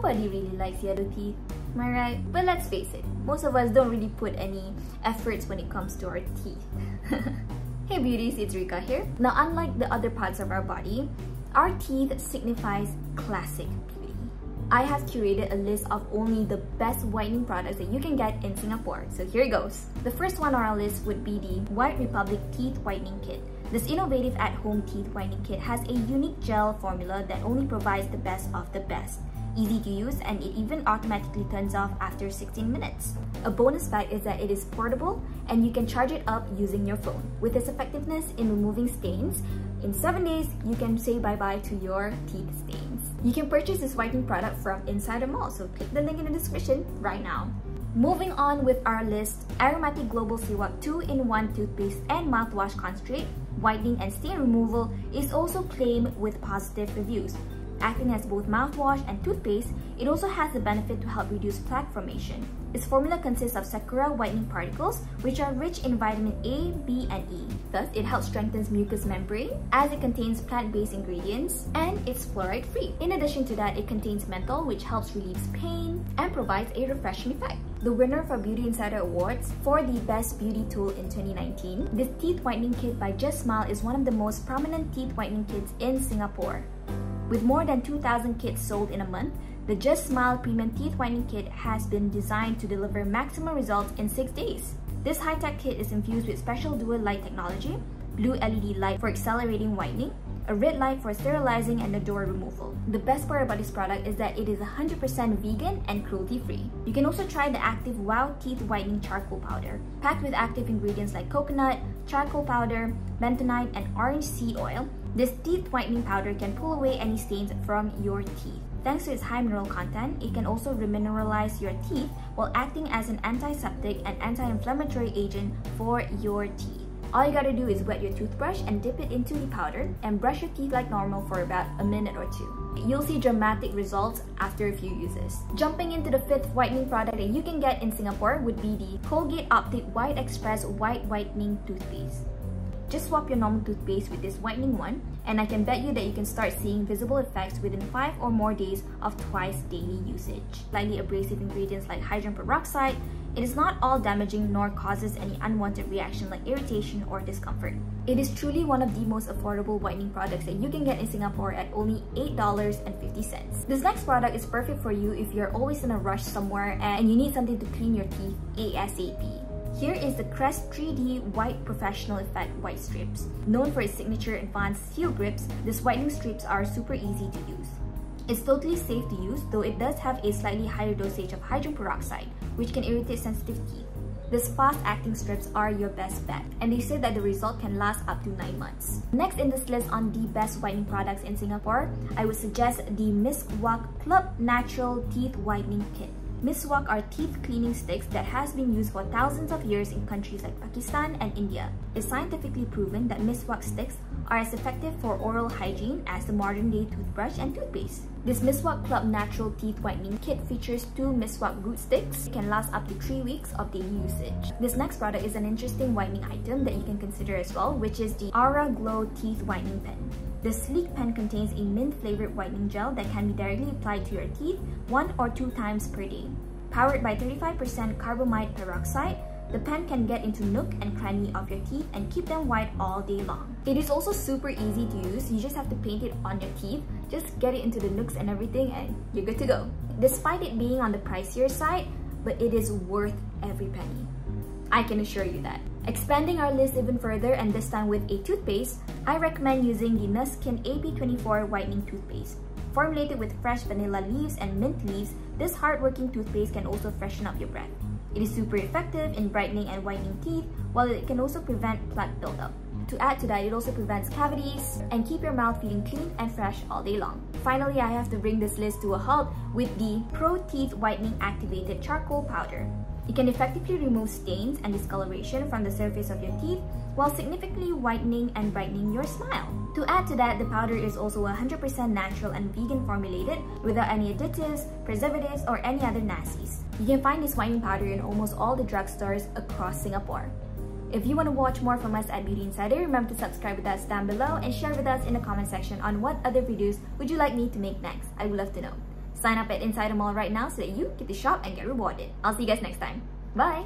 nobody really likes yellow teeth, am I right? But let's face it, most of us don't really put any efforts when it comes to our teeth. Hey beauties, it's Rika here. Now, unlike the other parts of our body, our teeth signifies classic beauty. I have curated a list of only the best whitening products that you can get in Singapore. So here it goes. The first one on our list would be the White Republic Teeth Whitening Kit. This innovative at-home teeth whitening kit has a unique gel formula that only provides the best of the best. Easy to use, and it even automatically turns off after 16 minutes. A bonus fact is that it is portable and you can charge it up using your phone. With its effectiveness in removing stains, in 7 days, you can say bye-bye to your teeth stains. You can purchase this whitening product from inside the mall, so click the link in the description right now. Moving on with our list, Aromatic Global Sewak 2-in-1 Toothpaste and Mouthwash Concentrate, Whitening and Stain Removal is also claimed with positive reviews. Acting as both mouthwash and toothpaste, it also has the benefit to help reduce plaque formation. Its formula consists of Sakura whitening particles, which are rich in vitamin A, B, and E. Thus, it helps strengthen mucous membrane as it contains plant-based ingredients and it's fluoride-free. In addition to that, it contains menthol, which helps relieve pain and provides a refreshing effect. The winner for Beauty Insider Awards for the Best Beauty Tool in 2019, this teeth whitening kit by Just Smile is one of the most prominent teeth whitening kits in Singapore. With more than 2,000 kits sold in a month, the Just Smile Premium Teeth Whitening Kit has been designed to deliver maximum results in 6 days. This high-tech kit is infused with special dual light technology, blue LED light for accelerating whitening, a red light for sterilizing and odor removal. The best part about this product is that it is 100% vegan and cruelty-free. You can also try the active Wow Teeth Whitening Charcoal Powder. Packed with active ingredients like coconut, charcoal powder, bentonite, and orange seed oil, this teeth whitening powder can pull away any stains from your teeth. Thanks to its high mineral content, it can also remineralize your teeth while acting as an antiseptic and anti-inflammatory agent for your teeth. All you gotta do is wet your toothbrush and dip it into the powder and brush your teeth like normal for about a minute or two. You'll see dramatic results after a few uses. Jumping into the fifth whitening product that you can get in Singapore would be the Colgate Optic White Express White Whitening Toothpaste. Just swap your normal toothpaste with this whitening one, and I can bet you that you can start seeing visible effects within 5 or more days of twice daily usage. Slightly abrasive ingredients like hydrogen peroxide, it is not all damaging nor causes any unwanted reaction like irritation or discomfort. It is truly one of the most affordable whitening products that you can get in Singapore at only $8.50. This next product is perfect for you if you're always in a rush somewhere and you need something to clean your teeth ASAP. Here is the Crest 3D White Professional Effect Whitestrips. Known for its signature advanced seal grips, these whitening strips are super easy to use. It's totally safe to use, though it does have a slightly higher dosage of hydrogen peroxide, which can irritate sensitive teeth. These fast-acting strips are your best bet, and they say that the result can last up to 9 months. Next in this list on the best whitening products in Singapore, I would suggest the Miswak Club Natural Teeth Whitening Kit. Miswak are teeth cleaning sticks that has been used for thousands of years in countries like Pakistan and India. It's scientifically proven that Miswak sticks are as effective for oral hygiene as the modern-day toothbrush and toothpaste. This Miswak Club Natural Teeth Whitening Kit features 2 Miswak root sticks. It can last up to 3 weeks of daily usage. This next product is an interesting whitening item that you can consider as well, which is the AuraGlow Teeth Whitening Pen. The sleek pen contains a mint-flavored whitening gel that can be directly applied to your teeth 1 or 2 times per day. Powered by 35% carbamide peroxide, the pen can get into nook and cranny of your teeth and keep them white all day long. It is also super easy to use. You just have to paint it on your teeth, just get it into the nooks and everything, and you're good to go. Despite it being on the pricier side, but it is worth every penny. I can assure you that. Expanding our list even further, and this time with a toothpaste, I recommend using the Nuskin AP24 Whitening Toothpaste. Formulated with fresh vanilla leaves and mint leaves, this hard-working toothpaste can also freshen up your breath. It is super effective in brightening and whitening teeth, while it can also prevent plaque buildup. To add to that, it also prevents cavities and keep your mouth feeling clean and fresh all day long. Finally, I have to bring this list to a halt with the Pro Teeth Whitening Activated Charcoal Powder. It can effectively remove stains and discoloration from the surface of your teeth while significantly whitening and brightening your smile. To add to that, the powder is also 100% natural and vegan formulated without any additives, preservatives, or any other nasties. You can find this whitening powder in almost all the drugstores across Singapore. If you want to watch more from us at Beauty Insider, remember to subscribe with us down below and share with us in the comment section on what other videos would you like me to make next. I would love to know. Sign up at Inside the Mall right now so that you get to shop and get rewarded. I'll see you guys next time. Bye!